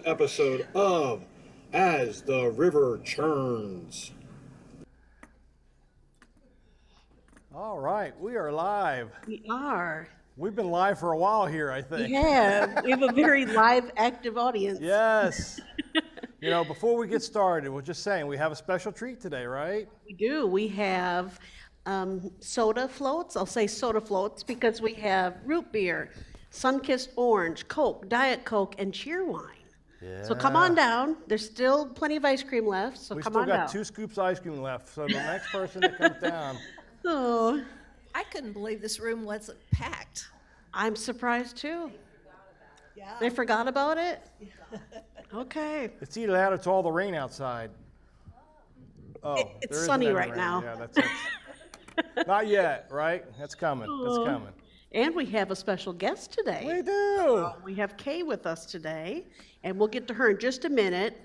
episode of As the River Churns. All right, we are live. We are. We've been live for a while here, I We think. have. We have a very live, active audience. Yes. Before we get started, we're just saying we have a special treat today, right? We do. We have soda floats. I'll say soda floats because we have root beer, sun-kissed orange, Coke, Diet Coke, and cheer wine. So come on down. There's still plenty of ice cream left, so We come still on got down. 2 scoops of ice cream left, so the next person that comes down. Oh, I couldn't believe this room wasn't packed. I'm surprised too. Yeah. They forgot about it? Okay. It's either that or it's all the rain outside. Oh, It's there isn't sunny any right rain. now. Yeah, that's not yet, right? That's coming. That's Oh. coming. And we have a special guest today. We do. We have Kay with us today, and we'll get to her in just a minute.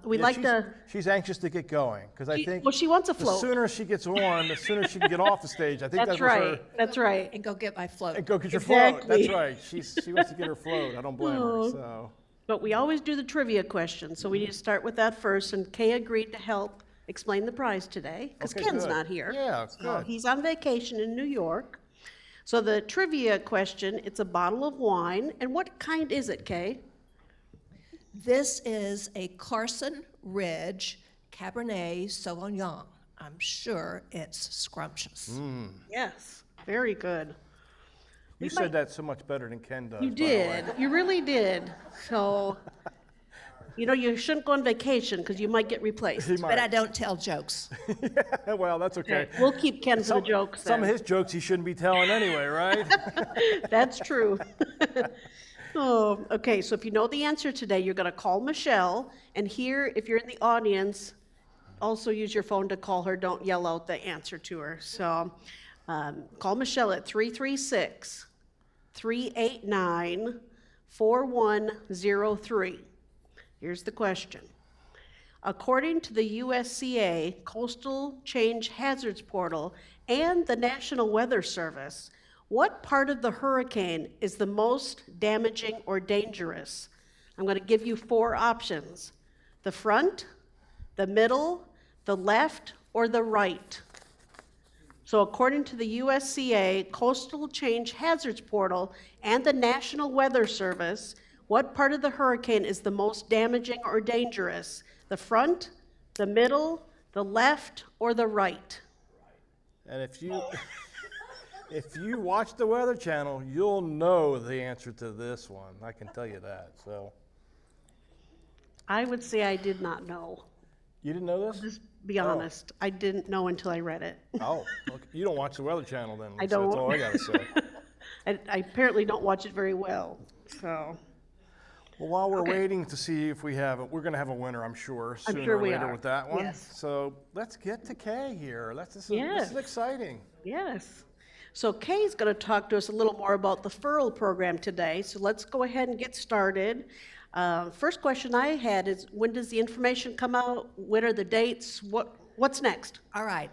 We'd Yeah, like she's, to. She's anxious to get going because I think Well, she wants a the float. sooner she gets on, the sooner she can get off the stage. I think That's that's what her. right. That's right. And go get my float. And go get your float. Exactly. That's right. She wants to get her float. I don't blame Oh. her. So But we always do the trivia question, so we need to start with that first. And Kay agreed to help explain the prize today because Okay, Ken's good. not here. Yeah, So good. he's on vacation in New York. So the trivia question: it's a bottle of wine, and what kind is it, Kay? This is a Carson Ridge Cabernet Sauvignon. I'm sure it's scrumptious. Mm. Yes, very good. you said that so much better than Ken does. You by the way. did. You really did. So, you shouldn't go on vacation because you might get replaced. He But might. I don't tell jokes. Well, that's okay. We'll keep Ken for the jokes Some of then. his jokes he shouldn't be telling anyway, right? That's true. Oh, okay, so if you know the answer today, you're going to call Michelle, and here, if you're in the audience, also use your phone to call her. Don't yell out the answer to her. So call Michelle at 336-389-4103. Here's the question. According to the USCA Coastal Change Hazards Portal and the National Weather Service, what part of the hurricane is the most damaging or dangerous? I'm going to give you 4 options: the front, the middle, the left, or the right. So according to the USCA Coastal Change Hazards Portal and the National Weather Service, what part of the hurricane is the most damaging or dangerous? The front, the middle, the left, or the right? And if you watch the Weather Channel, you'll know the answer to this one. I can tell you that. So I would say I did not know. you didn't know this? Just be honest. I didn't know until I read it. Oh, okay. You don't watch the Weather Channel then. I Lisa. That's don't. all I gotta say. I apparently don't watch it very well. So Well, while we're waiting to see if we have it, we're going to have a winner, I'm sure, I'm sooner sure or we later are. with that one. Yes. So let's get to Kay here. This Yes. is exciting. yes. So Kay's going to talk to us a little more about the furl program today. So let's go ahead and get started. First question I had is, when does the information come out? When are the dates? What's next? All right.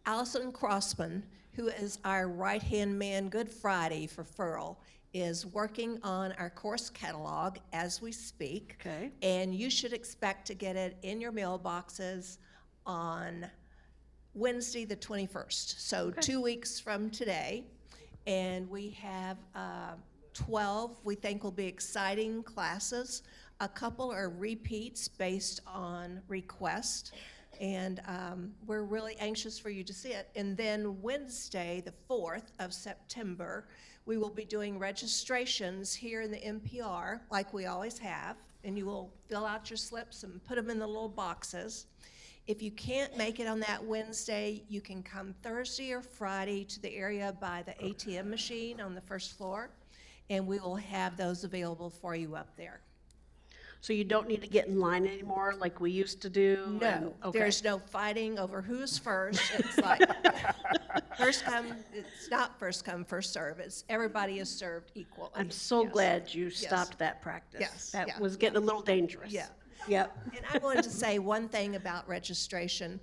Allison Crossman, who is our right-hand man Good Friday for Furl, is working on our course catalog as we speak. Okay. And you should expect to get it in your mailboxes on Wednesday, the 21st. So 2 weeks from today. And we have 12 we think will be exciting classes. A couple are repeats based on request. And we're really anxious for you to see it. And then Wednesday, the 4th of September, we will be doing registrations here in the NPR, like we always have. And you will fill out your slips and put them in the little boxes. If you can't make it on that Wednesday, you can come Thursday or Friday to the area by the ATM machine on the first floor, and we will have those available for you up there. So you don't need to get in line anymore like we used to do? No, Okay. there's no fighting over who's first. It's like first come, it's not first come, first serve. It's everybody is served equally. I'm so Yes. glad you stopped that practice. Yes, That yeah, was getting a little dangerous. Yeah. Yep. And I wanted to say one thing about registration.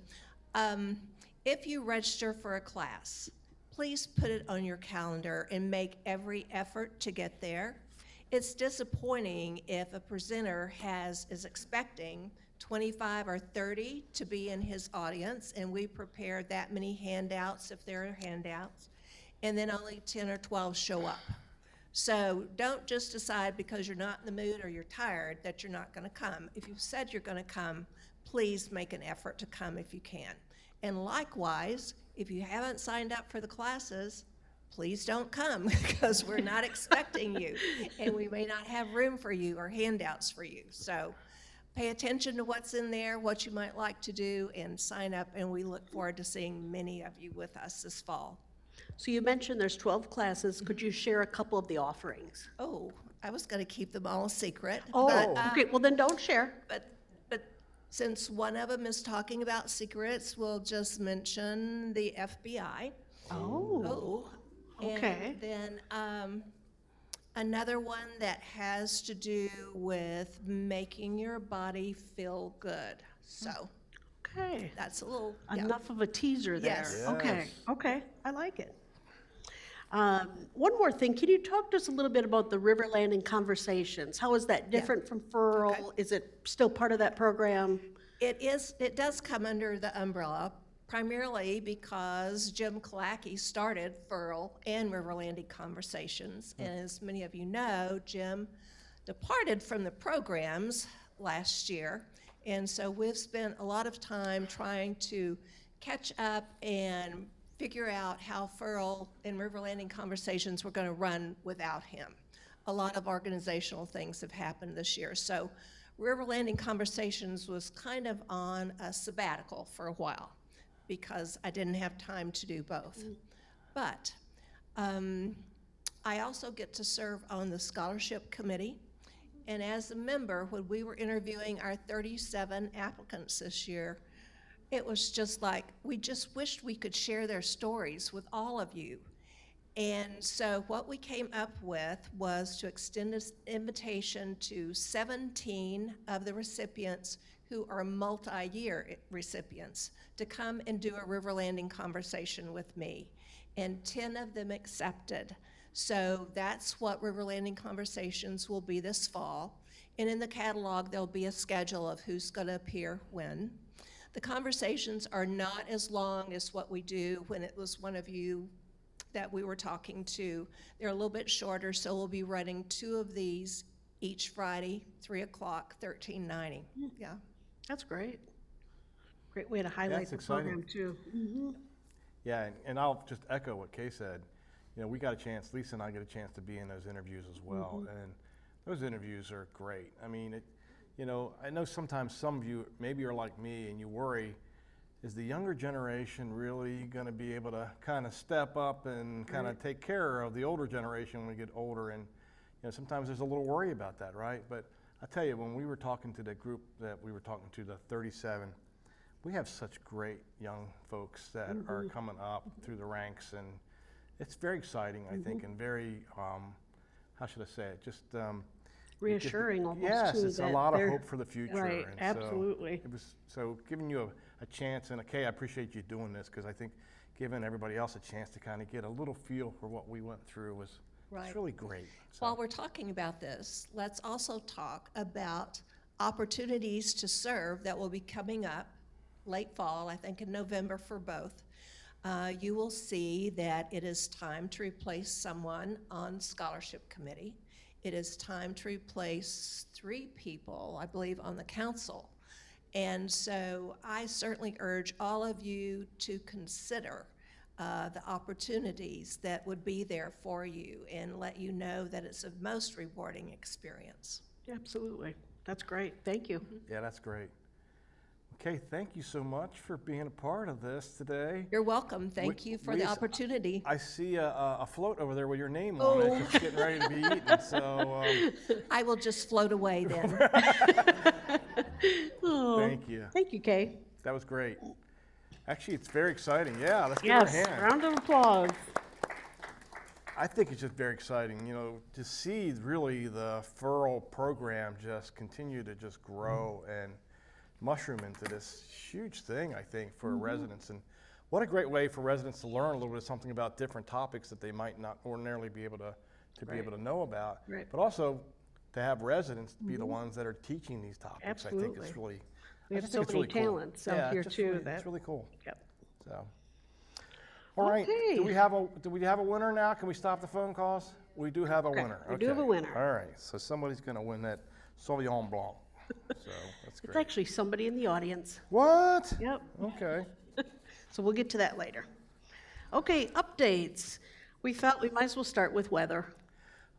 If you register for a class, please put it on your calendar and make every effort to get there. it's disappointing if a presenter is expecting 25 or 30 to be in his audience, and we prepared that many handouts, if there are handouts, and then only 10 or 12 show up. So don't just decide because you're not in the mood or you're tired that you're not going to come. If you've said you're going to come, please make an effort to come if you can. And likewise, if you haven't signed up for the classes, please don't come because we're not expecting you, and we may not have room for you or handouts for you. So pay attention to what's in there, what you might like to do, and sign up, and we look forward to seeing many of you with us this fall. So you mentioned there's 12 classes. Could you share a couple of the offerings? Oh, I was going to keep them all secret. Oh, but, okay, well then don't share. But since one of them is talking about secrets, we'll just mention the FBI. Oh, okay. And then another one that has to do with making your body feel good. So Okay. that's a little, Enough of a teaser there. Yes. Okay, okay, I like it. One more thing, can you talk to us a little bit about the River Landing Conversations? How is that different from Furl? Okay. Is it still part of that program? It does come under the umbrella, primarily because Jim Kalaki started Furl and River Landing Conversations. And as many of you know, Jim departed from the programs last year. And so we've spent a lot of time trying to catch up and figure out how Furl and River Landing Conversations were going to run without him. A lot of organizational things have happened this year. So River Landing Conversations was kind of on a sabbatical for a while because I didn't have time to do both. But I also get to serve on the scholarship committee. And as a member, when we were interviewing our 37 applicants this year, it was just like, we just wished we could share their stories with all of you. And so what we came up with was to extend this invitation to 17 of the recipients who are multi-year recipients to come and do a River Landing Conversation with me. And 10 of them accepted. So that's what River Landing Conversations will be this fall. And in the catalog, there'll be a schedule of who's going to appear when. The conversations are not as long as what we do when it was one of you that we were talking to. They're a little bit shorter, so we'll be running 2 of these each Friday, 3 o'clock, $13.90. Yeah. That's great. Great way to highlight the That's exciting. program too. Yeah, and I'll just echo what Kay said. You know, we got a chance, Lisa and I get a chance to be in those interviews as well, and those interviews are great. I mean, you know, I know sometimes some of you maybe are like me and you worry, is the younger generation really going to be able to kind of step up and kind of take care of the older generation when we get older? And, you know, sometimes there's a little worry about that, right? But I tell you, when we were talking to the group that we were talking to, the 37, we have such great young folks that are coming up through the ranks, and it's very exciting, I think, and very, how should I say it, just Reassuring almost yes, too. it's a that lot of they're- hope for the future. Right, and absolutely. So it was so giving you a chance, and Kay, I appreciate you doing this because I think giving everybody else a chance to kind of get a little feel for what we went through was it's really great. So. While we're talking about this, let's also talk about opportunities to serve that will be coming up late fall, I think in November for both. You will see that it is time to replace someone on scholarship committee. It is time to replace 3 people, I believe, on the council. And so I certainly urge all of you to consider the opportunities that would be there for you and let you know that it's a most rewarding experience. Absolutely. That's great. Thank you. Yeah, that's great. Okay, thank you so much for being a part of this today. You're welcome. Thank you for the Lisa, opportunity. I see a float over there with your name on it. It's getting ready to be eaten. So I will just float away then. Oh, thank you. thank you, Kay. That was great. Actually, it's very exciting. Yeah, let's give her a Yes, hand. round of applause. I think it's just very exciting, you know, to see really the Furl program just continue to just grow and mushroom into this huge thing, I think, for residents. And what a great way for residents to learn a little bit of something about different topics that they might not ordinarily be able to to be Right. able to know about, Right. but also to have residents be the ones that are teaching these topics. I think Absolutely. it's really, We I have just so think it's many really cool. talents out Yeah, here it's just too really, that. it's really cool. Yep. So, all right. Okay. Do we have a winner now? Can we stop the phone calls? We do have a Okay, winner. we do have a winner. All right. So somebody's going to win that Sauvignon Blanc. So that's It's great. actually somebody in the audience. What? Yep. Okay. So we'll get to that later. Okay, updates. We thought we might as well start with weather,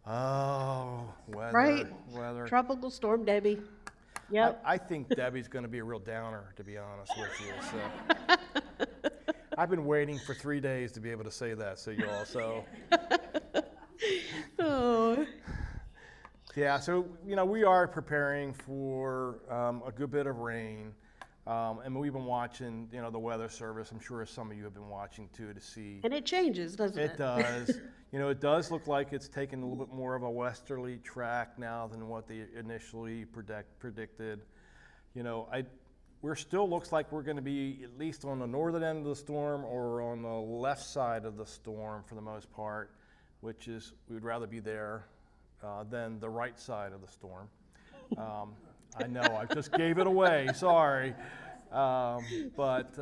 Oh, weather. right? Weather. Tropical storm Debbie. Yep. I think Debbie's going to be a real downer, to be honest with you. So. I've been waiting for 3 days to be able to say that, so you all. So Oh, yeah, so we are preparing for a good bit of rain, and we've been watching the weather service. I'm sure some of you have been watching too to see. and it changes, doesn't it? It does. It does look like it's taken a little bit more of a westerly track now than what they initially predicted. We're still looks like we're going to be at least on the northern end of the storm or on the left side of the storm for the most part, which is we would rather be there than the right side of the storm. I know I just gave it away. Sorry, but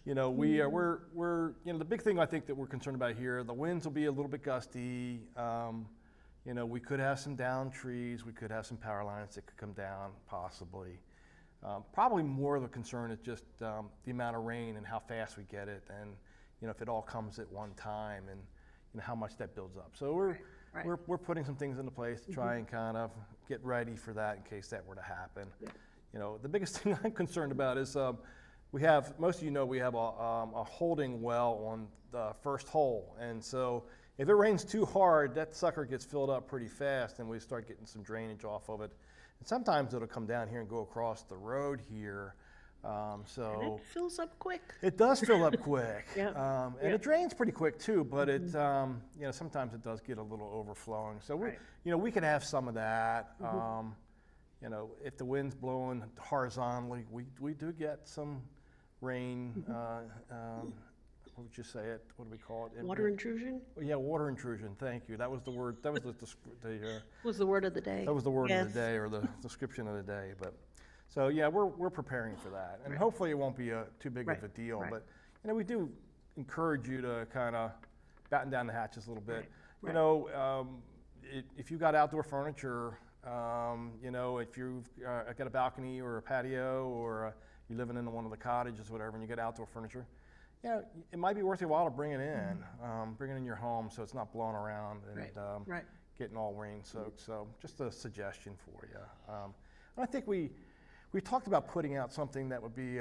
we're the big thing I think that we're concerned about here. The winds will be a little bit gusty. We could have some downed trees. We could have some power lines that could come down possibly. Probably more of the concern is just the amount of rain and how fast we get it, and if it all comes at one time, and how much that builds up. So we're putting some things into place to try and kind of get ready for that in case that were to happen. The biggest thing I'm concerned about is we have most of we have a holding well on the first hole, and so if it rains too hard, that sucker gets filled up pretty fast, and we start getting some drainage off of it. And sometimes it'll come down here and go across the road here. And it fills up quick. It does fill up quick. Yep. And Yep. it drains pretty quick too, but it, sometimes it does get a little overflowing. So Right. we could have some of that. If the wind's blowing horizontally, we do get some rain. What would you say it? What do we call it? Water intrusion Yeah, water intrusion. Thank you. That was the word. That was was the word of the day. that was the word Yes. of the day, or the description of the day. But so yeah, we're preparing for that, and hopefully it won't be too big of a deal. right. But we do encourage you to kind of batten down the hatches a little bit. Right. If you got outdoor furniture, if you've got a balcony or a patio, or you're living in one of the cottages, or whatever, and you get outdoor furniture, it might be worth your while to bring it in your home so it's not blowing around and Right. getting all rain soaked. So just a suggestion for you. And I think we talked about putting out something that would be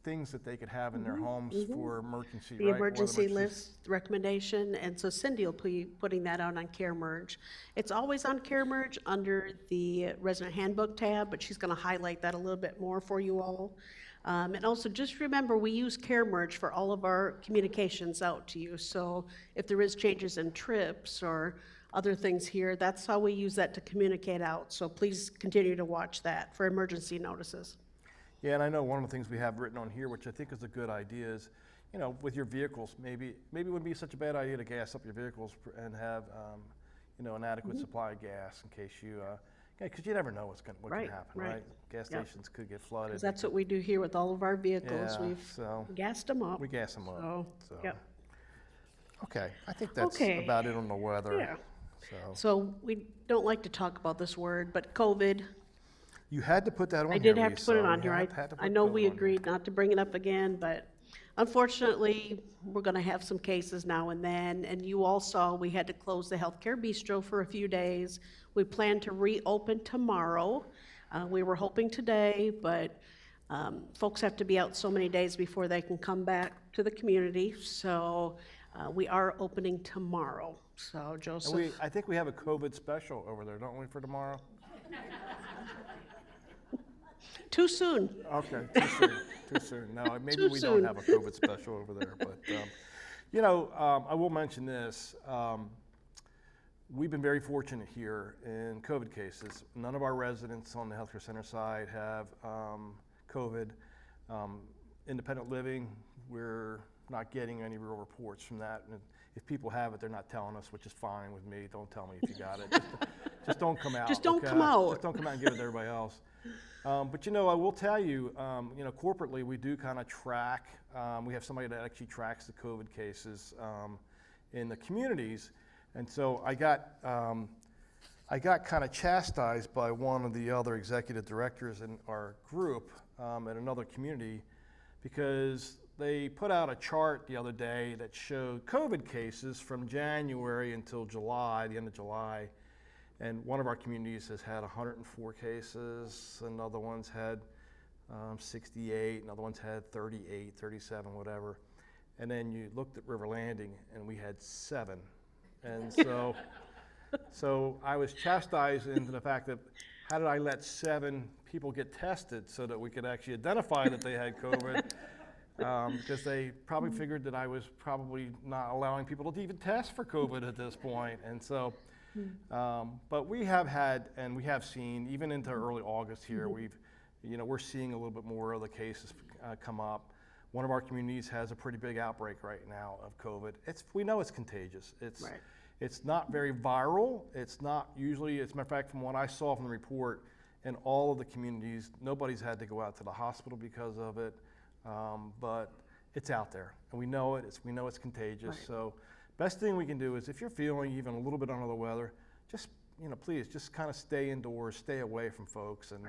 things that they could have in their homes for emergency. The right? emergency Weather emergencies. list recommendation, and so Cindy will be putting that out on Care Merge. It's always on Care Merge under the resident handbook tab, but she's going to highlight that a little bit more for you all. And also just remember, we use Care Merge for all of our communications out to you. So if there is changes in trips or other things here, that's how we use that to communicate out. So please continue to watch that for emergency notices. Yeah, and I know one of the things we have written on here, which I think is a good idea, is with your vehicles, maybe it wouldn't be such a bad idea to gas up your vehicles and have an adequate supply of gas in case you. Because you never know what can happen, right? Gas Yep. stations could get flooded. Because that's what we do here with all of our vehicles. Yeah, We've so gassed them up. we gas them up. So, yep. Okay, I think that's Okay. about it on the weather. Yeah. So So we don't like to talk about this word, but COVID, you had to put that on I here, did have to put it Lisa. on You here. had to I put know COVID we on there. agreed not to bring it up again, but unfortunately, we're gonna have some cases now and then. And you all saw, we had to close the healthcare bistro for a few days. We plan to reopen tomorrow. We were hoping today, but folks have to be out so many days before they can come back to the community. So we are opening tomorrow. So And Joseph, I think we have a COVID special over there, don't we, for tomorrow? too soon. Okay, too soon. Too soon. No, maybe Too we soon. don't have a COVID special over there. But I will mention this. We've been very fortunate here in COVID cases. None of our residents on the healthcare center side have COVID. Independent living, we're not getting any real reports from that. And if people have it, they're not telling us, which is fine with me. Don't tell me if you got it. Just don't come out. Just don't okay? come out. Just don't come out and give it to everybody else. But you know, I will tell you, you know, corporately we do kind of track. We have somebody that actually tracks the COVID cases in the communities, and so I got kind of chastised by one of the other executive directors in our group at another community because they put out a chart the other day that showed COVID cases from January until July, the end of July. And one of our communities has had 104 cases, another one's had 68, another one's had 38, 37, whatever. And then you looked at River Landing and we had 7. And so I was chastised into the fact that how did I let 7 people get tested so that we could actually identify that they had COVID? Because they probably figured that I was probably not allowing people to even test for COVID at this point. And so, but we have had, and we have seen, even into early August here, we're seeing a little bit more of the cases come up. One of our communities has a pretty big outbreak right now of COVID. We know it's contagious. It's not very viral. It's not usually, as a matter of fact, from what I saw from the report, in all of the communities, nobody's had to go out to the hospital because of it. But it's out there, and we know it. We know it's contagious. Right. So, best thing we can do is, if you're feeling even a little bit under the weather, just please just kind of stay indoors, stay away from folks, and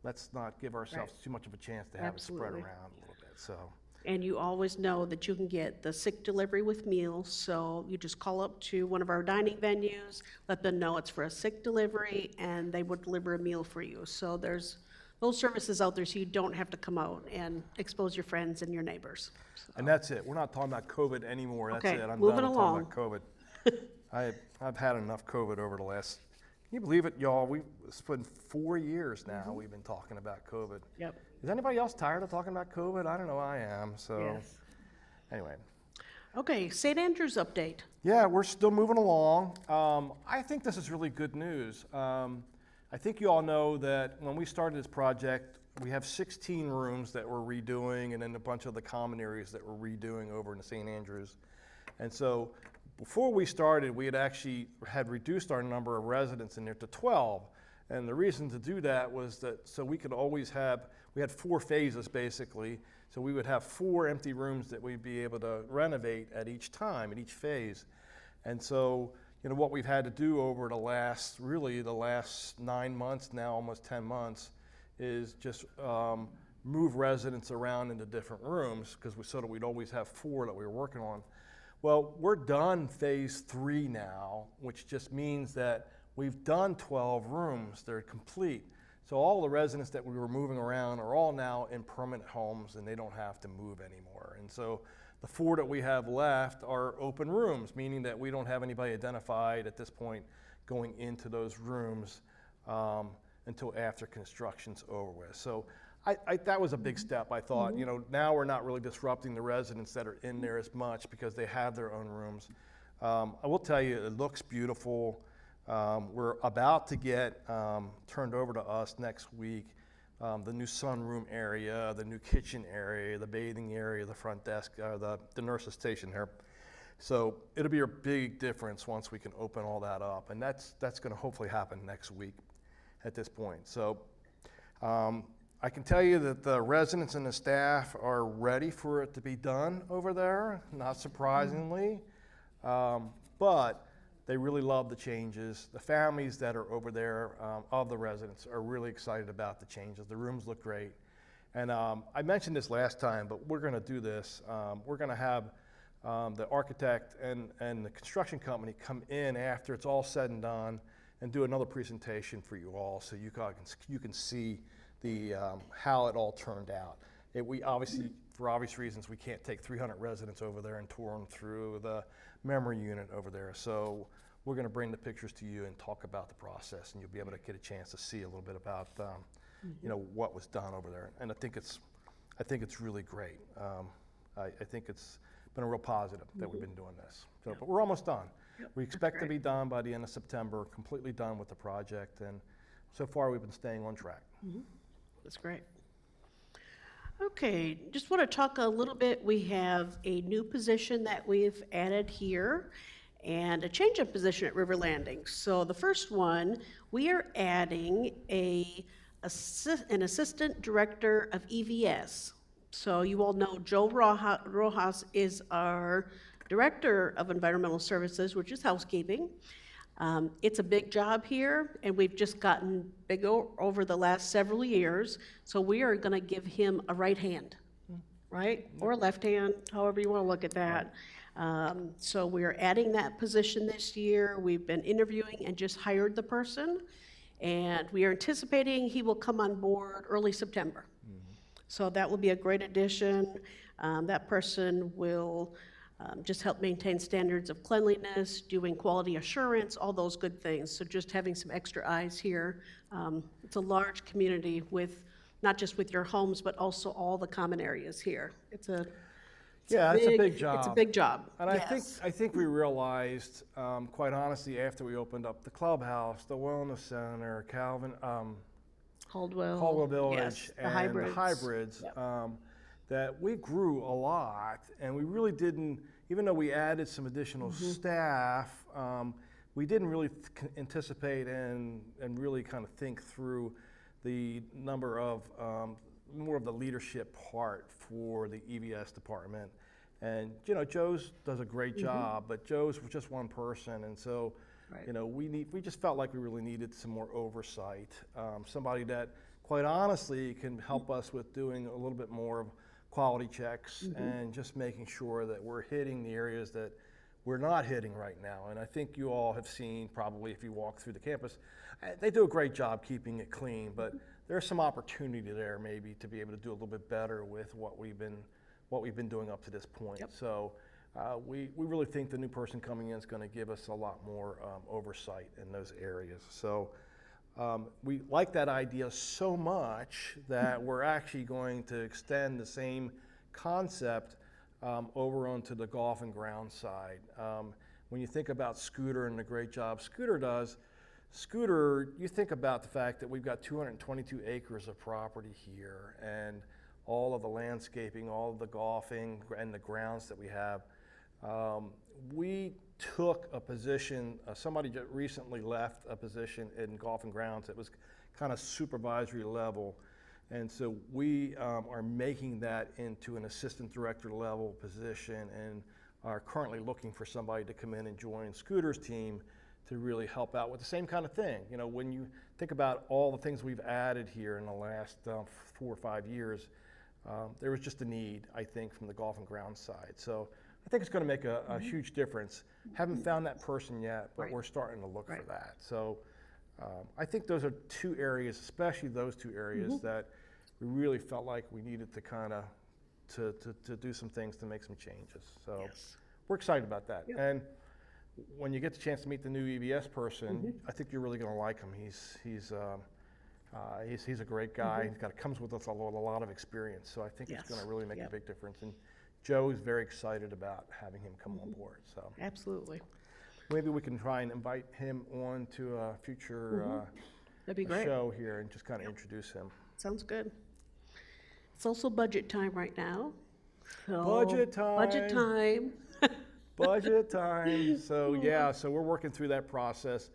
let's not give ourselves too much of a chance to have it spread around a little bit. So. And you always know that you can get the sick delivery with meals, so you just call up to one of our dining venues, let them know it's for a sick delivery, and they would deliver a meal for you. So there's those services out there, so you don't have to come out and expose your friends and your neighbors. So. And that's it. We're not talking about COVID anymore. That's Okay, it. I'm moving done with along. talking about COVID. I've had enough COVID over the last. Can you believe it, y'all? It's been 4 years now. We've been talking about COVID. Yep. Is anybody else tired of talking about COVID? I don't know. I am. So, Yes. Anyway. Okay, St. Andrews update. Yeah, we're still moving along. I think this is really good news. I think you all know that when we started this project, we have 16 rooms that we're redoing, and then a bunch of the common areas that we're redoing over in St. Andrews. And so before we started, we had reduced our number of residents in there to 12. And the reason to do that was that so we could always we had 4 phases basically, so we would have 4 empty rooms that we'd be able to renovate at each time, at each phase. And so, what we've had to do over the last 9 months, now almost 10 months, is just move residents around into different rooms so that we'd always have 4 that we were working on. Well, we're done phase 3 now, which just means that we've done 12 rooms. They're complete. So all the residents that we were moving around are all now in permanent homes, and they don't have to move anymore. And so the 4 that we have left are open rooms, meaning that we don't have anybody identified at this point going into those rooms until after construction's over with. So that was a big step, I thought. Now we're not really disrupting the residents that are in there as much because they have their own rooms. I will tell you, it looks beautiful. We're about to get turned over to us next week, the new sunroom area, the new kitchen area, the bathing area, the front desk, the nurse's station here. So it'll be a big difference once we can open all that up, and that's going to hopefully happen next week at this point. So I can tell you that the residents and the staff are ready for it to be done over there, not surprisingly, but they really love the changes. The families that are over there of the residents are really excited about the changes. The rooms look great. And I mentioned this last time, but we're going to do this. We're going to have the architect and the construction company come in after it's all said and done and do another presentation for you all so you can see how it all turned out. We obviously, for obvious reasons, we can't take 300 residents over there and tour them through the memory unit over there. So we're going to bring the pictures to you and talk about the process, and you'll be able to get a chance to see a little bit about what was done over there. And I think it's really great. I think it's been a real positive that we've been doing this. So, but we're almost done. Yep, We expect to be done by the end of September, completely done with the project, and so far we've been staying on track. That's great. Okay, just want to talk a little bit. We have a new position that we've added here and a change of position at River Landing. So the first one, we are adding an assistant director of EVS. So you all know Joe Rojas is our director of environmental services, which is housekeeping. It's a big job here, and we've just gotten bigger over the last several years, so we are gonna give him a right hand, right? Or a left hand, however you wanna look at that. So we are adding that position this year. We've been interviewing and just hired the person, and we are anticipating he will come on board early September. So that will be a great addition. That person will just help maintain standards of cleanliness, doing quality assurance, all those good things. So just having some extra eyes here. It's a large community with, not just with your homes, but also all the common areas here. It's a big job. It's a big job. And Yes. I think we realized, quite honestly, after we opened up the clubhouse, the wellness center, Caldwell Village, yes, and the hybrids, Yep. that we grew a lot, and we really didn't, even though we added some additional staff, we didn't really anticipate and really kind of think through the number of, more of the leadership part for the EVS department. And, you know, Joe's does a great job, but Joe's just one person, and so, Right. you know, we just felt like we really needed some more oversight. Somebody that, quite honestly, can help us with doing a little bit more of quality checks and just making sure that we're hitting the areas that we're not hitting right now. And I think you all have seen, probably if you walk through the campus, they do a great job keeping it clean, but there's some opportunity there maybe to be able to do a little bit better with what we've been doing up to this point. Yep. So we really think the new person coming in is going to give us a lot more oversight in those areas. So we like that idea so much that we're actually going to extend the same concept over onto the golf and ground side. When you think about Scooter and the great job Scooter does, Scooter, you think about the fact that we've got 222 acres of property here and all of the landscaping, all of the golfing and the grounds that we have. We took a position, somebody just recently left a position in golf and grounds that was kind of supervisory level. And so we are making that into an assistant director level position and are currently looking for somebody to come in and join Scooter's team to really help out with the same kind of thing. You know, when you think about all the things we've added here in the last 4 or 5 years, there was just a need, I think, from the golf and grounds side. So I think it's going to make a huge difference. Haven't found that person yet, but Right. we're starting to look for Right. that. So I think those are 2 areas, especially those 2 areas that we really felt like we needed to kind of to do some things to make some changes. So Yes. we're excited about that. Yep. And when you get the chance to meet the new EVS person, I think you're really going to like him. He's a great guy. Comes with us a lot of experience. So I think it's Yes. going to really make Yep. a big difference. And Joe is very excited about having him come on board. So Absolutely. maybe we can try and invite him on to a future That'd be great. show here and just kind of introduce him. Sounds good. It's also budget time right now. So, Budget time. Budget time. Budget time. So yeah, so we're working through that process.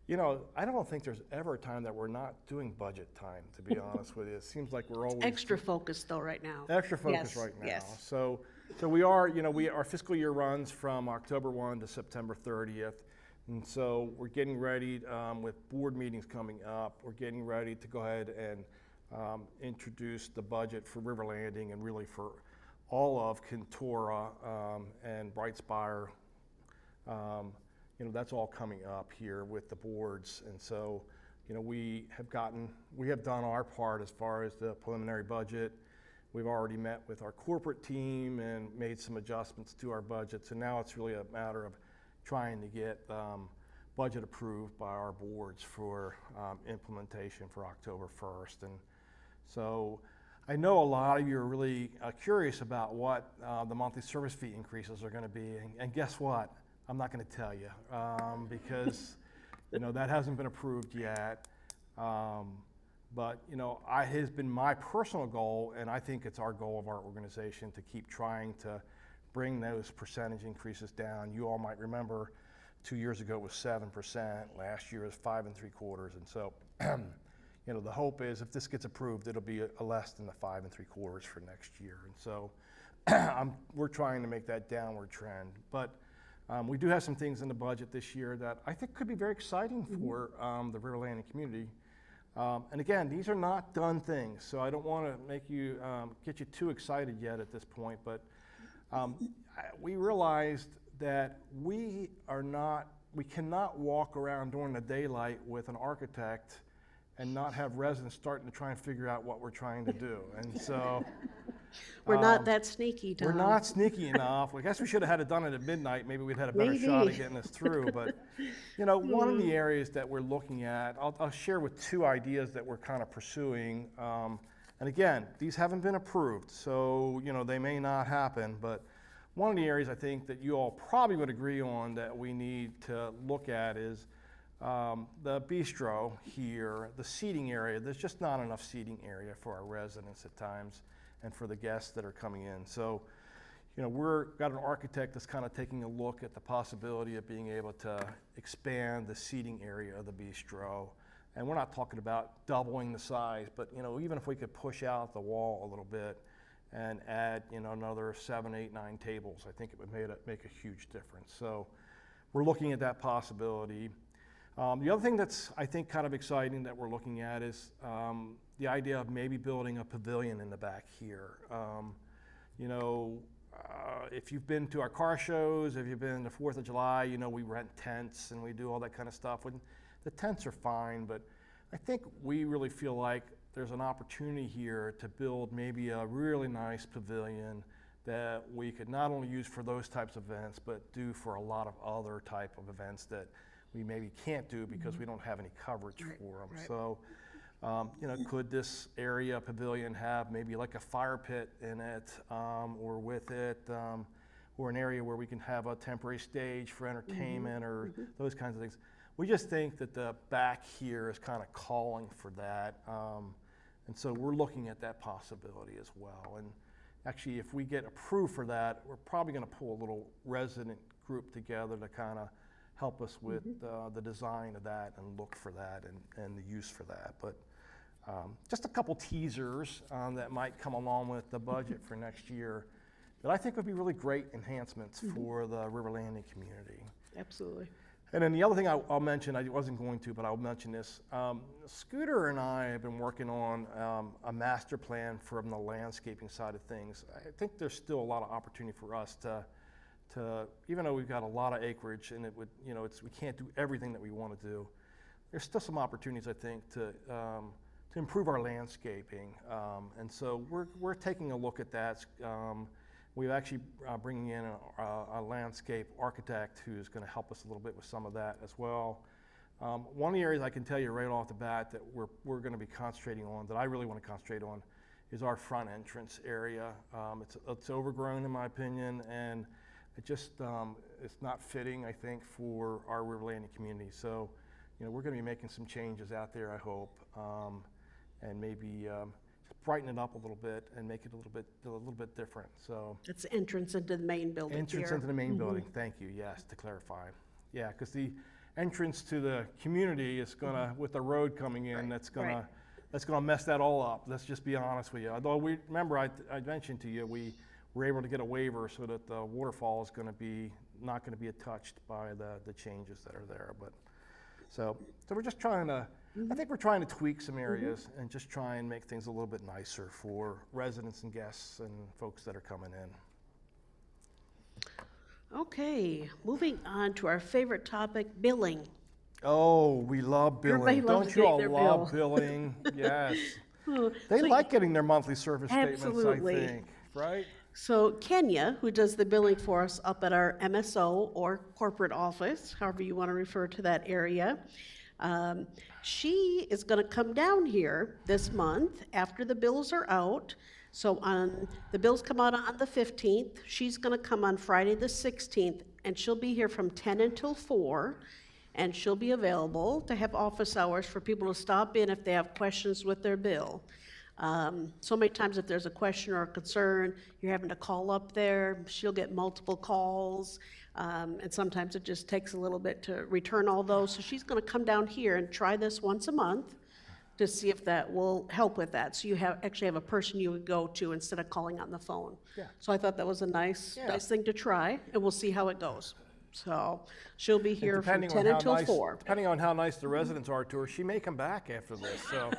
You know, I don't think there's ever a time that we're not doing budget time, to be honest with you. It seems like we're always Extra focused though right now. extra focus Yes, right now. yes. So we are, you know, our fiscal year runs from October 1 to September 30th. And so we're getting ready with board meetings coming up. We're getting ready to go ahead and introduce the budget for River Landing and really for all of Kentora and Brightspire. You know, that's all coming up here with the boards. And so, you know, we have done our part as far as the preliminary budget. We've already met with our corporate team and made some adjustments to our budget. So now it's really a matter of trying to get budget approved by our boards for implementation for October 1st. And so I know a lot of you are really curious about what the monthly service fee increases are going to be. And guess what? I'm not going to tell you because you know that hasn't been approved yet. But, you know, it has been my personal goal, and I think it's our goal of our organization to keep trying to bring those percentage increases down. You all might remember 2 years ago it was 7%, last year it was 5 3/4, and so, you know, the hope is if this gets approved, it'll be a less than the 5 3/4 for next year. And so we're trying to make that downward trend. But we do have some things in the budget this year that I think could be very exciting for the River Landing community. And again, these are not done things, so I don't want to make you get you too excited yet at this point. But we realized that we cannot walk around during the daylight with an architect and not have residents starting to try and figure out what we're trying to do. And so We're not that sneaky, Tom. we're not sneaky enough. I guess we should have had it done at midnight. Maybe we'd had a better shot at Maybe. getting this through. But, you know, one of the areas that we're looking at, I'll share with two ideas that we're kind of pursuing. And again, these haven't been approved, so, you know, they may not happen. But one of the areas I think that you all probably would agree on that we need to look at is the bistro here, the seating area. There's just not enough seating area for our residents at times and for the guests that are coming in. So, you know, got an architect that's kind of taking a look at the possibility of being able to expand the seating area of the bistro. And we're not talking about doubling the size, but, you know, even if we could push out the wall a little bit and add, you know, another 7, 8, 9 tables, I think it would make a huge difference. So we're looking at that possibility. The other thing that's, I think, kind of exciting that we're looking at is the idea of maybe building a pavilion in the back here. You know, if you've been to our car shows, if you've been to 4th of July, you know, we rent tents and we do all that kind of stuff. The tents are fine, but I think we really feel like there's an opportunity here to build maybe a really nice pavilion that we could not only use for those types of events, but do for a lot of other type of events that we maybe can't do because we don't have any coverage for them. Right. So, you know, could this area pavilion have maybe like a fire pit in it, or with it, or an area where we can have a temporary stage for entertainment or those kinds of things. We just think that the back here is kind of calling for that. And so we're looking at that possibility as well. And actually, if we get approved for that, we're probably going to pull a little resident group together to kind of help us with the design of that and look for that and the use for that. But just a couple teasers that might come along with the budget for next year that I think would be really great enhancements for the River Landing community. Absolutely. And then the other thing I'll mention, I wasn't going to, but I'll mention this. Scooter and I have been working on a master plan from the landscaping side of things. I think there's still a lot of opportunity for us to even though we've got a lot of acreage and it would, you know, we can't do everything that we want to do. There's still some opportunities, I think, to improve our landscaping. And so we're taking a look at that. We're actually bringing in a landscape architect who's going to help us a little bit with some of that as well. One of the areas I can tell you right off the bat that we're going to be concentrating on, that I really want to concentrate on, is our front entrance area. It's overgrown in my opinion, and it just it's not fitting, I think, for our River Landing community. So, you know, we're going to be making some changes out there, I hope, and maybe brighten it up a little bit and make it a little bit different. So It's entrance into the main building entrance here. into the main building. Thank you. Yes, to clarify. Yeah, because the entrance to the community is gonna, with the road coming in, that's gonna mess that all up. Let's just be honest with you. Although remember I mentioned to you we were able to get a waiver so that the waterfall is going to be not going to be touched by the changes that are there. But so we're just trying to. I think we're trying to tweak some areas and just try and make things a little bit nicer for residents and guests and folks that are coming in. Okay, moving on to our favorite topic, billing. Oh, we love billing. Everybody loves Don't you all getting their love bill. billing? Yes. Oh, They so- like getting their monthly service statements, Absolutely. I think, right? So Kenya, who does the billing for us up at our MSO or corporate office, however you want to refer to that area, she is going to come down here this month after the bills are out. So the bills come out on the 15th. She's going to come on Friday the 16th, and she'll be here from 10 until 4. and she'll be available to have office hours for people to stop in if they have questions with their bill. So many times if there's a question or a concern, you're having to call up there, she'll get multiple calls, and sometimes it just takes a little bit to return all those. So she's gonna come down here and try this once a month to see if that will help with that. So you actually have a person you would go to instead of calling on the phone. Yeah. So I thought that was a nice Yeah. thing to try, and we'll see how it goes. So she'll be here from Depending 10 on how until nice, 4. depending on how nice the residents are to her, she may come back after this, so.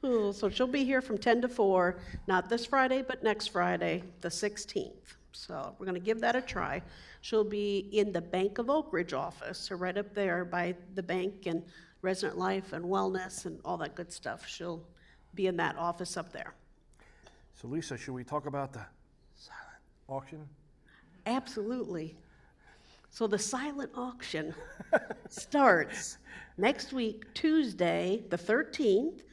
Oh, so she'll be here from 10 to 4, not this Friday, but next Friday, the 16th. So we're gonna give that a try. She'll be in the Bank of Oak Ridge office, so right up there by the bank and resident life and wellness and all that good stuff. She'll be in that office up there. So Lisa, should we talk about the silent auction? Absolutely. So the silent auction starts next week, Tuesday, the 13th.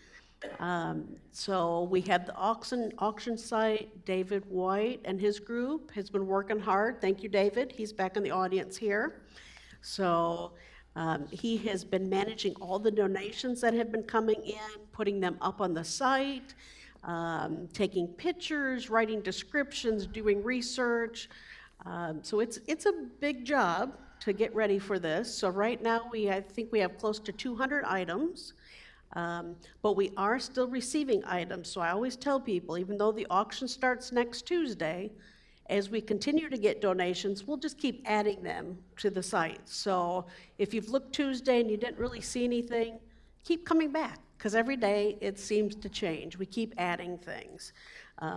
So we have the auction site. David White and his group has been working hard. Thank you, David. He's back in the audience here. So he has been managing all the donations that have been coming in, putting them up on the site, taking pictures, writing descriptions, doing research. So it's a big job to get ready for this. So right now I think we have close to 200 items, but we are still receiving items. So I always tell people, even though the auction starts next Tuesday, as we continue to get donations, we'll just keep adding them to the site. So if you've looked Tuesday and you didn't really see anything, keep coming back, because every day it seems to change. We keep adding things.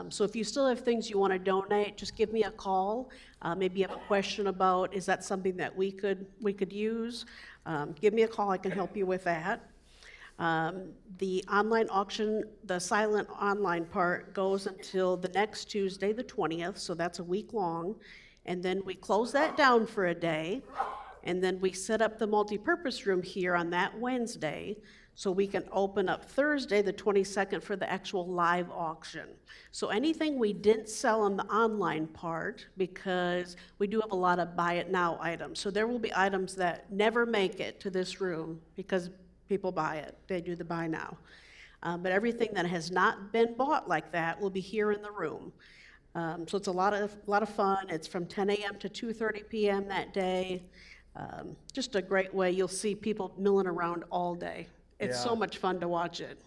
So if you still have things you want to donate, just give me a call. Maybe you have a question about, is that something that we could use? Give me a call, I can help you with that. The online auction, the silent online part, goes until the next Tuesday, the 20th, so that's a week long. And then we close that down for a day, and then we set up the multipurpose room here on that Wednesday, so we can open up Thursday, the 22nd, for the actual live auction. So anything we didn't sell on the online part, because we do have a lot of buy it now items. So there will be items that never make it to this room because people buy it, they do the buy now. But everything that has not been bought like that will be here in the room. So it's a lot of fun. It's from 10 a.m. to 2:30 p.m. that day. Just a great way. You'll see people milling around all day. It's Yeah. so much fun to watch it.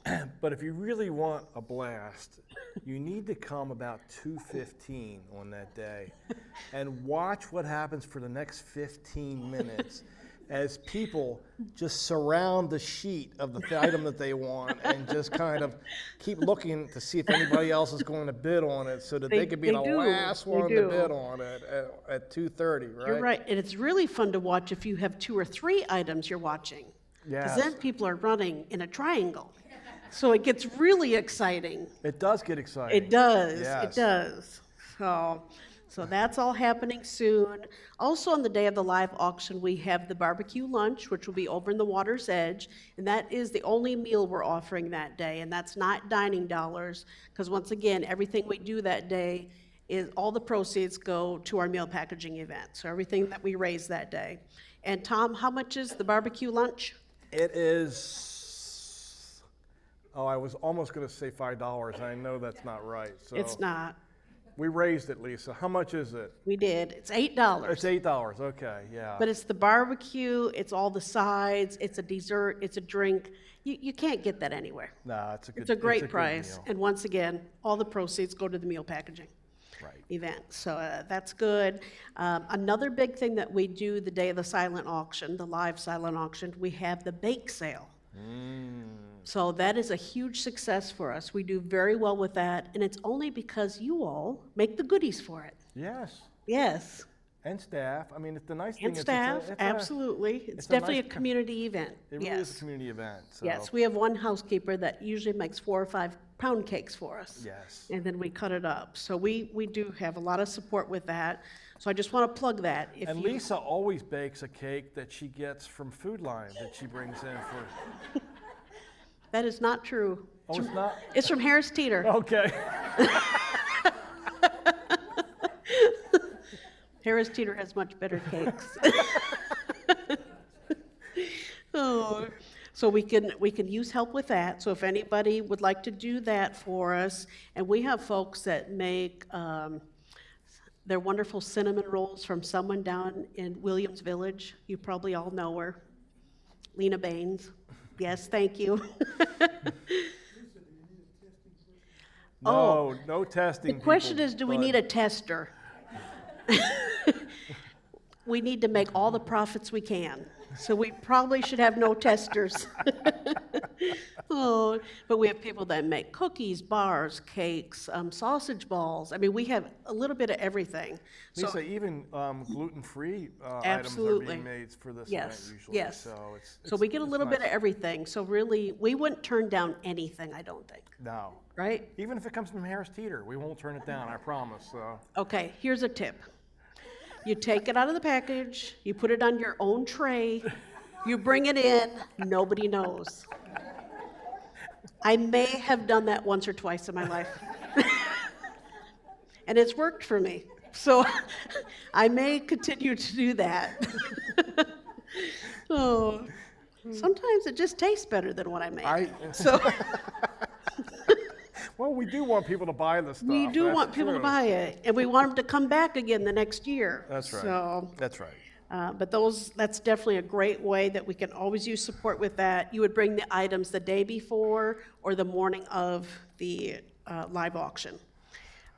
But if you really want a blast, you need to come about 2:15 on that day and watch what happens for the next 15 minutes as people just surround the sheet of the item that they want and just kind of keep looking to see if anybody else is going to bid on it so that they could be they the do. last They one to do. bid on it at 2:30, right? You're right, and it's really fun to watch if you have 2 or 3 items you're watching. Because Yes. then people are running in a triangle. So it gets really exciting. It does get exciting. It does, Yes. it does. So that's all happening soon. Also on the day of the live auction, we have the barbecue lunch, which will be over in the water's edge. And that is the only meal we're offering that day. And that's not dining dollars, because once again, everything we do that day is, all the proceeds go to our meal packaging event. So everything that we raise that day. And Tom, how much is the barbecue lunch? It is, I was almost going to say $5. I know that's not right. So It's not. We raised it, Lisa. How much is it? We did. It's $8. It's $8. Okay, yeah. But it's the barbecue, it's all the sides, it's a dessert, it's a drink. You can't get that anywhere. Nah, it's a good. It's a great good price. meal. And once again, all the proceeds go to the meal packaging Right. event. So that's good. Another big thing that we do the day of the silent auction, the live silent auction, we have the bake sale. So that is a huge success for us. We do very well with that, and it's only because you all make the goodies for it. Yes, Yes, and staff. I mean, the nice thing and is staff, absolutely. It's it's a definitely a nice community event. It really Yes. is a community event. So. Yes, we have one housekeeper that usually makes 4 or 5 pound cakes for us. Yes. And then we cut it up. So we do have a lot of support with that. So I just want to plug that. If And you- Lisa always bakes a cake that she gets from Food Line that she brings in for. That is not true. Oh, it's not. It's from Harris Teeter. Okay. Harris Teeter has much better cakes. Oh, so we can use help with that. So if anybody would like to do that for us, and we have folks that make their wonderful cinnamon rolls from someone down in Williams Village. You probably all know her, Lena Baines. Yes, thank you. No, no testing. The question people, is, do we but- need a tester? We need to make all the profits we can, so we probably should have no testers. Oh, but we have people that make cookies, bars, cakes, sausage balls. I mean, we have a little bit of everything. So, Lisa, even gluten-free items are Absolutely. being made for this yes, event usually. yes. So, So we get a it's little bit nice. of everything. So really, we wouldn't turn down anything, I don't think, No. right? Even if it comes from Harris Teeter, we won't turn it down, I promise. So. Okay, here's a tip. You take it out of the package, you put it on your own tray, you bring it in, nobody knows. I may have done that once or twice in my life. And it's worked for me. So I may continue to do that. Oh, sometimes it just tastes better than what I make. So Well, we do want people to buy the stuff. we do that's want people to true. buy it, and we want them to come back again the next year. That's right. So, That's right. but that's definitely a great way that we can always use support with that. You would bring the items the day before or the morning of the live auction.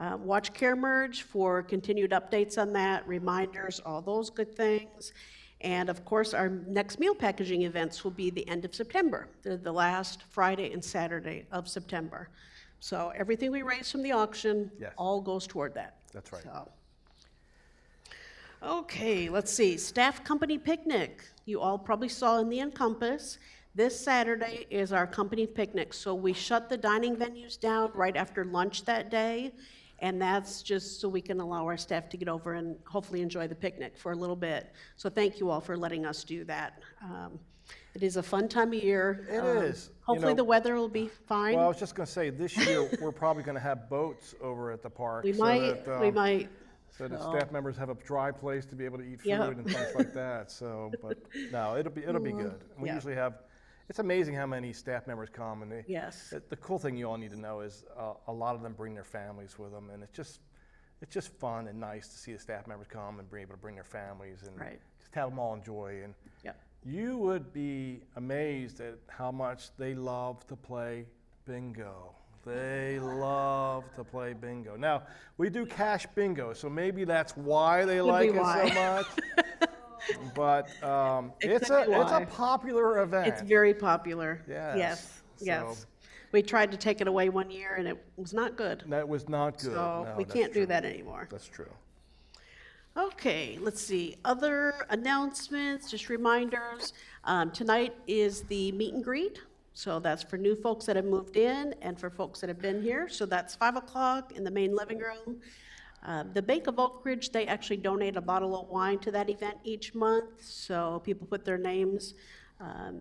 Watch Care Merge for continued updates on that, reminders, all those good things. And of course, our next meal packaging events will be the end of September. They're the last Friday and Saturday of September. So everything we raise from the auction Yes. all goes toward that. That's right. So. Okay, let's see. Staff company picnic. You all probably saw in the Encompass. This Saturday is our company picnic. So we shut the dining venues down right after lunch that day. And that's just so we can allow our staff to get over and hopefully enjoy the picnic for a little bit. So thank you all for letting us do that. It is a fun time of year. It is. You Hopefully know, the weather will be fine. Well, I was just going to say, this year, we're probably going to have boats over at the park. we so might, that, we might. So that staff members have a dry place to be able to eat food Yep. and things like that. So, but no, it'll be good. We Yeah. usually have. It's amazing how many staff members come, and Yes. the cool thing you all need to know is a lot of them bring their families with them, and it's just fun and nice to see the staff members come and be able to bring their families and Right. just have them all enjoy. And Yep. you would be amazed at how much they love to play bingo. They love to play bingo. Now, we do cash bingo, so maybe that's why they Could like be it why. so much. But it's could be a why. popular event. It's very popular. Yes. Yes, yes. So- We tried to take it away one year and it was not good. That was not good. So No, we that's can't do true. that anymore. That's true. Okay, let's see. Other announcements, just reminders. Tonight is the meet and greet. So that's for new folks that have moved in and for folks that have been here. So that's 5 o'clock in the main living room. The Bank of Oak Ridge, they actually donate a bottle of wine to that event each month. So people put their names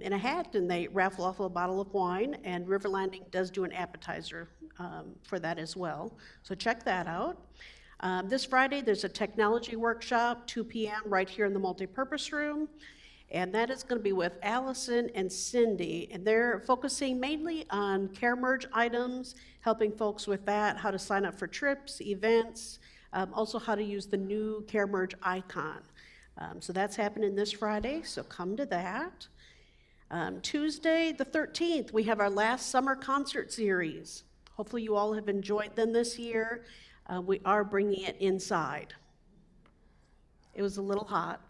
in a hat and they raffle off a bottle of wine. And River Landing does do an appetizer for that as well. So check that out. This Friday, there's a technology workshop, 2 p.m. right here in the multipurpose room. And that is going to be with Allison and Cindy. And they're focusing mainly on Care Merge items, helping folks with that, how to sign up for trips, events, also how to use the new Care Merge icon. So that's happening this Friday, so come to that. Tuesday, the 13th, we have our last summer concert series. Hopefully you all have enjoyed them this year. We are bringing it inside. It was a little hot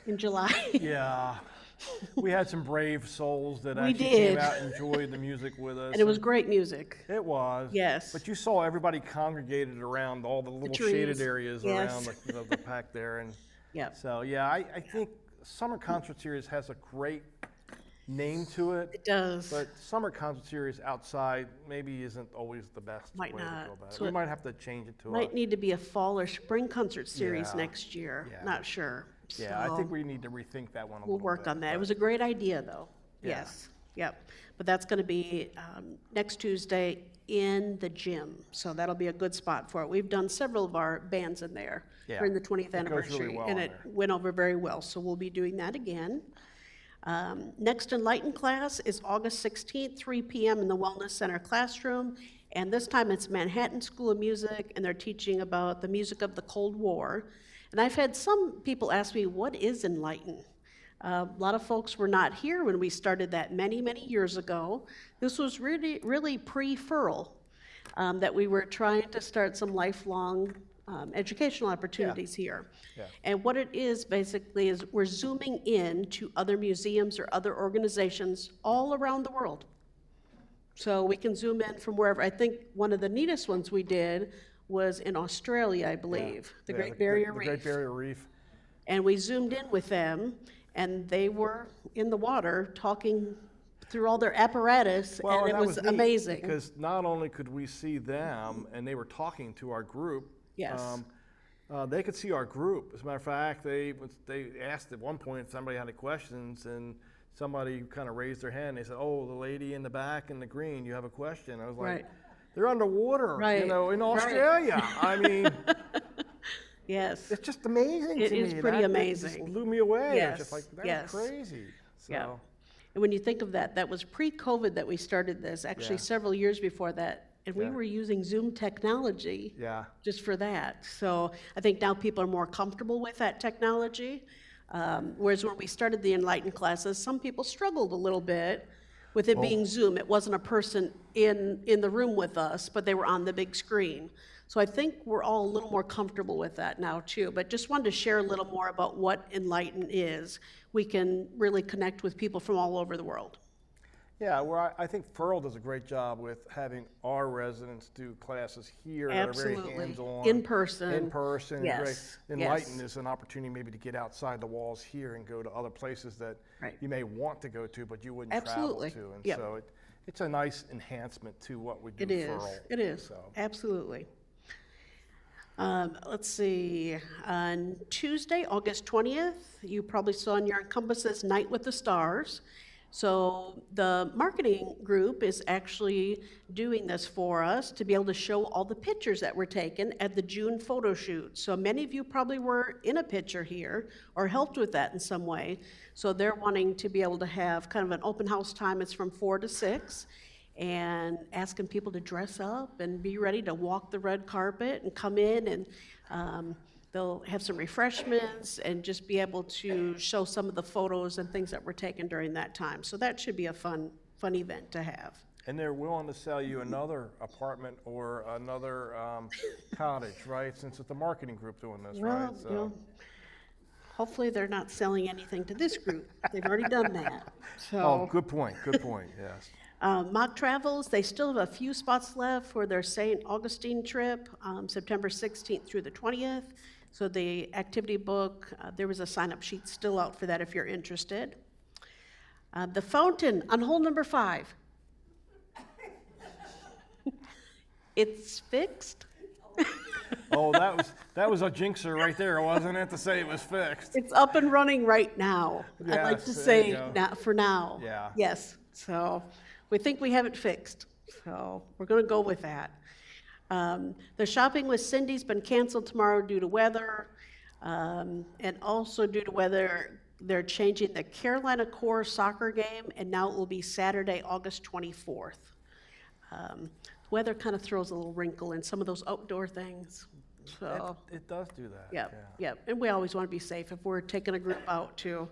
in July. Yeah. We had some brave souls that We actually came did. out and enjoyed the music with us. And it was great music. It was. Yes. But you saw everybody congregated around all the little shaded trees. areas Yes. around the pack there. And Yep. so, yeah, I think Summer Concert Series has a great name to it. It does. But Summer Concert Series outside maybe isn't always the best Might way not. to go about it. So We it might have to change it to Might need to be a fall or spring concert series Yeah. next year. Yeah. Not sure. Yeah, I So think we need to rethink that one a we'll little work bit, on that. It but- was a great idea, though. Yeah. Yes. Yep. But that's going to be next Tuesday in the gym. So that'll be a good spot for it. We've done several of our bands in there Yeah. during the 20th It goes really anniversary. well And in it there. went over very well. So we'll be doing that again. Next Enlighten class is August 16th, 3 p.m. in the Wellness Center classroom. And this time it's Manhattan School of Music, and they're teaching about the music of the Cold War. And I've had some people ask me, what is Enlighten? A lot of folks were not here when we started that many, many years ago. This was really pre-furl, that we were trying to start some lifelong educational opportunities here. Yeah. And what it is basically is we're zooming in to other museums or other organizations all around the world. So we can zoom in from wherever. I think one of the neatest ones we did was in Australia, I believe, the Great Barrier Reef. The Great Barrier Reef. And we zoomed in with them, and they were in the water talking through all their apparatus, and it that was neat, amazing. because not only could we see them, and they were talking to our group. Yes. They could see our group. As a matter of fact, they asked at one point if somebody had any questions, and somebody kind of raised their hand. They said, "Oh, the lady in the back in the green, you have a question." I was like, Right. "They're underwater, Right. in Right. Australia." I mean, Yes. it's just amazing It to me. is pretty It amazing. just blew me away. I was just Yes, like, that's yes. crazy. So, Yeah. And when you think of that, that was pre-COVID that we started this, actually Yeah. several years before that. And we Yeah. were using Zoom technology yeah. just for that. So I think now people are more comfortable with that technology. Whereas when we started the Enlighten classes, some people struggled a little bit with it being Zoom. It wasn't a person in the room with us, but they were on the big screen. So I think we're all a little more comfortable with that now too. But just wanted to share a little more about what Enlighten is. We can really connect with people from all over the world. Yeah, well, I think Furl does a great job with having our residents do classes here that are very Absolutely. hands-on. In person. In person. Yes, Great. yes. Enlighten is an opportunity maybe to get outside the walls here and go to other places that Right. you may want to go to, but you wouldn't Absolutely. travel to. And Yep. so it's a nice enhancement to what we do It is. Furl. It is. So. Absolutely. Let's see. On Tuesday, August 20th, you probably saw in your Encompasses Night with the Stars. So the marketing group is actually doing this for us to be able to show all the pictures that were taken at the June photo shoot. So many of you probably were in a picture here or helped with that in some way. So they're wanting to be able to have kind of an open house time. It's from 4 to 6. And asking people to dress up and be ready to walk the red carpet and come in, and they'll have some refreshments and just be able to show some of the photos and things that were taken during that time. So that should be a fun event to have. And they're willing to sell you another apartment or another cottage, right? Since it's the marketing group doing this, Well, right? you know, hopefully they're not selling anything to this group. They've already done that. So. Oh, good point, yes. Mock Travels, they still have a few spots left for their St. Augustine trip, September 16th through the 20th. So the activity book, there was a sign-up sheet still out for that if you're interested. The Fountain on hole number 5. It's fixed. Oh, that was a jinxer right there, wasn't it, to say it was fixed? It's up and running right now. I'd like to Yes, there say you go. now, for now. Yeah. Yes, so we think we have it fixed, so we're gonna go with that. The Shopping with Cindy's been canceled tomorrow due to weather, and also due to weather, they're changing the Carolina Corps soccer game, and now it will be Saturday, August 24th. Weather kind of throws a little wrinkle in some of those outdoor things, so. It does do that. Yep, and we always want to be safe if we're taking a group out too.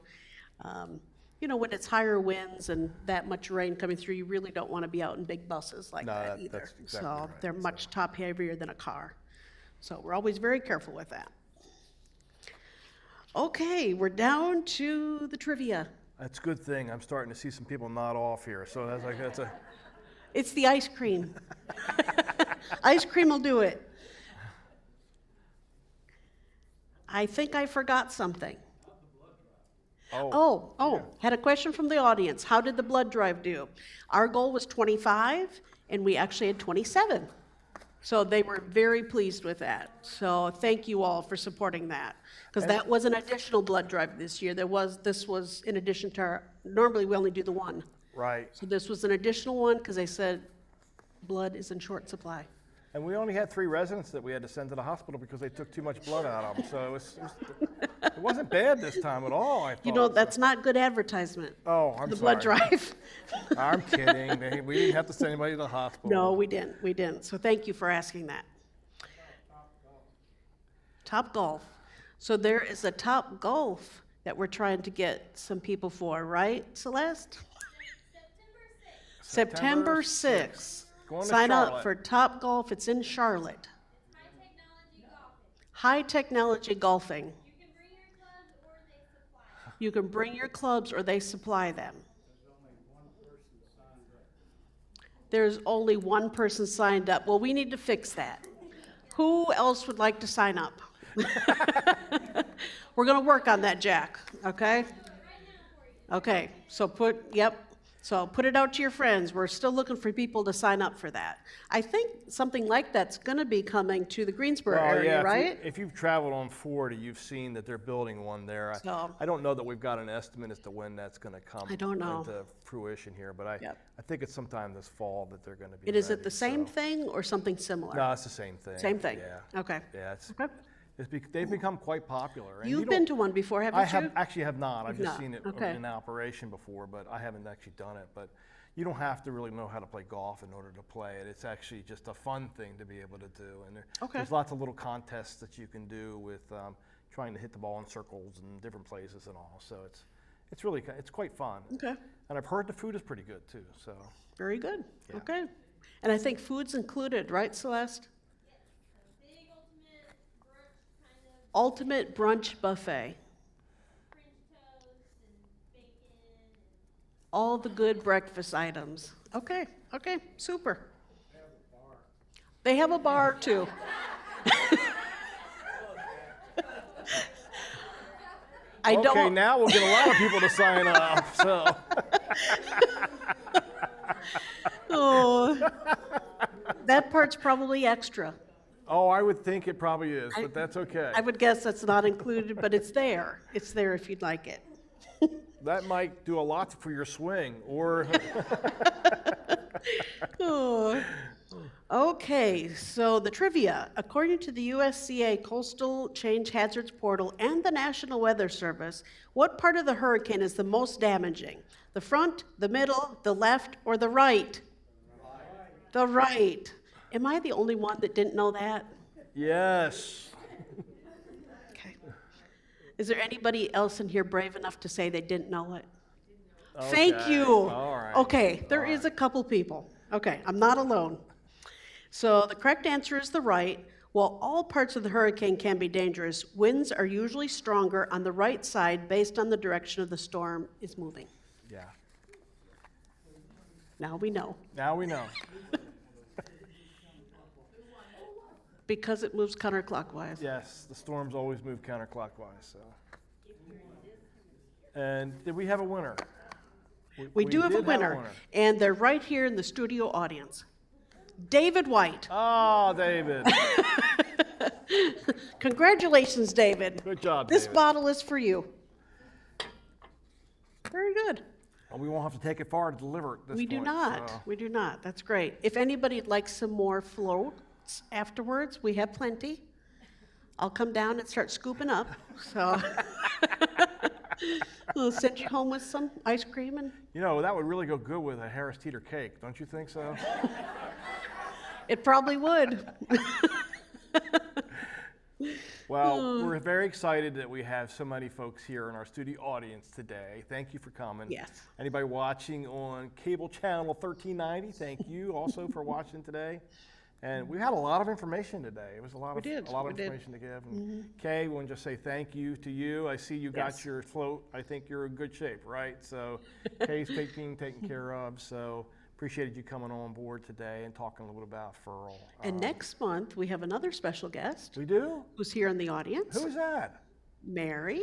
You know, when it's higher winds and that much rain coming through, you really don't want to be out in big buses like No, that that- either. that's exactly So right, they're much top heavier than a car. So we're always very careful with that. Okay, we're down to the trivia. That's a good thing. I'm starting to see some people nod off here, so that's a. It's the ice cream. Ice cream will do it. I think I forgot something. Had a question from the audience. How did the blood drive do? Our goal was 25, and we actually had 27. So they were very pleased with that. So thank you all for supporting that. Because that was an additional blood drive this year. This was in addition to normally we only do the one. Right. So this was an additional one because they said blood is in short supply. And we only had 3 residents that we had to send to the hospital because they took too much blood out of them. So it wasn't bad this time at all, I thought. You know, that's not good advertisement. Oh, I'm The sorry. blood drive. I'm kidding. We didn't have to send anybody to the hospital. No, we didn't. So thank you for asking that. Top Golf. So there is a Top Golf that we're trying to get some people for, right, Celeste? September 6th. Going to Sign up Charlotte. for Top Golf. It's in Charlotte. High technology golfing. You can bring your clubs or they supply them. There's only one person signed up. Well, we need to fix that. Who else would like to sign up? We're going to work on that, Jack, okay? Okay, so put it out to your friends. We're still looking for people to sign up for that. I think something like that's going to be coming to the Greensboro area, right? If you've traveled on 40, you've seen that they're building one there. So- I don't know that we've got an estimate as to when that's going to come I don't know. into fruition here, but Yep. I think it's sometime this fall that they're going to be And is it ready, the same so- thing or something similar? No, it's the same thing. Same thing? Yeah. Okay. Yeah, Okay. they've become quite popular. And You've you been don't- to one before, haven't you? actually have not. I've You've just not. seen it Okay. in operation before, but I haven't actually done it. But you don't have to really know how to play golf in order to play it. It's actually just a fun thing to be able to do. And Okay. there's lots of little contests that you can do with trying to hit the ball in circles and different places and all. So it's quite fun. Okay. And I've heard the food is pretty good too. So Very good. Yeah. Okay. And I think food's included, right, Celeste? Big ultimate brunch kind of Ultimate brunch buffet. French toast and bacon and All the good breakfast items. Okay, super. They have a bar too. I okay, don't, now we'll get a lot of people to sign up. So oh, that part's probably extra. oh, I would think it probably is, but that's okay. I would guess that's not included, but it's there. It's there if you'd like it. That might do a lot for your swing, or Oh. Okay, so the trivia. According to the USCA Coastal Change Hazards Portal and the National Weather Service, what part of the hurricane is the most damaging? The front, the middle, the left, or the right? The right. Am I the only one that didn't know that? yes. Okay. Is there anybody else in here brave enough to say they didn't know it? Thank Okay, you. all right, Okay, there is a couple people. Okay, I'm not alone. So the correct answer is the right. While all parts of the hurricane can be dangerous, winds are usually stronger on the right side based on the direction of the storm is moving. Yeah. Now we know. Now we know. Because it moves counterclockwise. Yes, the storms always move counterclockwise. So. And did we have a winner? We do have a did winner, and they're right here in the studio audience. David White. Oh, David. Congratulations, David. Good job, This David. bottle is for you. Very good. Well, we won't have to take it far to deliver it this We do point, not. so. We do not. That's great. If anybody'd like some more floats afterwards, we have plenty. I'll come down and start scooping up. So we'll send you home with some ice cream and You know, that would really go good with a Harris Teeter cake, don't you think so? it probably would. Well, we're very excited that we have so many folks here in our studio audience today. Thank you for coming. Yes. Anybody watching on cable channel 1390, thank you also for watching today. And we had a lot of information today. It was a lot of did, we did. information to give. And Kay, we want to just say thank you to you. I see you Yes. got your float. I think you're in good shape, right? So Kay's taken care of. So appreciated you coming on board today and talking a little bit about furl. And next month, we have another special guest We do? who's here in the audience, Who is that? Mary.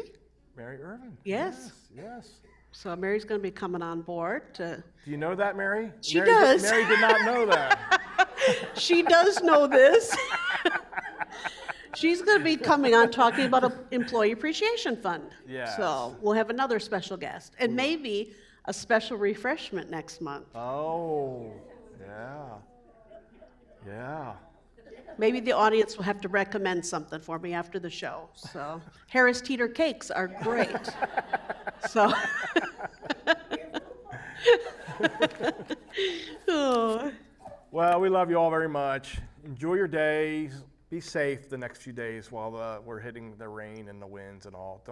Mary Irvin. Yes. Yes. So Mary's going to be coming on board to, Do you know that, Mary? She Mary does. Mary did not know that. she does know this. She's going to be coming on talking about an employee appreciation fund. Yes. So we'll have another special guest and maybe a special refreshment next month. Oh, yeah. Yeah. Maybe the audience will have to recommend something for me after the show. So Harris Teeter cakes are great. So. Oh. Well, we love you all very much. Enjoy your days. Be safe the next few days while we're hitting the rain and the winds and all.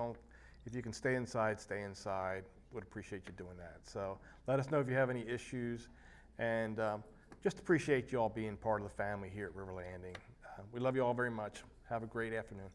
If you can stay inside, stay inside. Would appreciate you doing that. So let us know if you have any issues, and just appreciate you all being part of the family here at River Landing. We love you all very much. Have a great afternoon.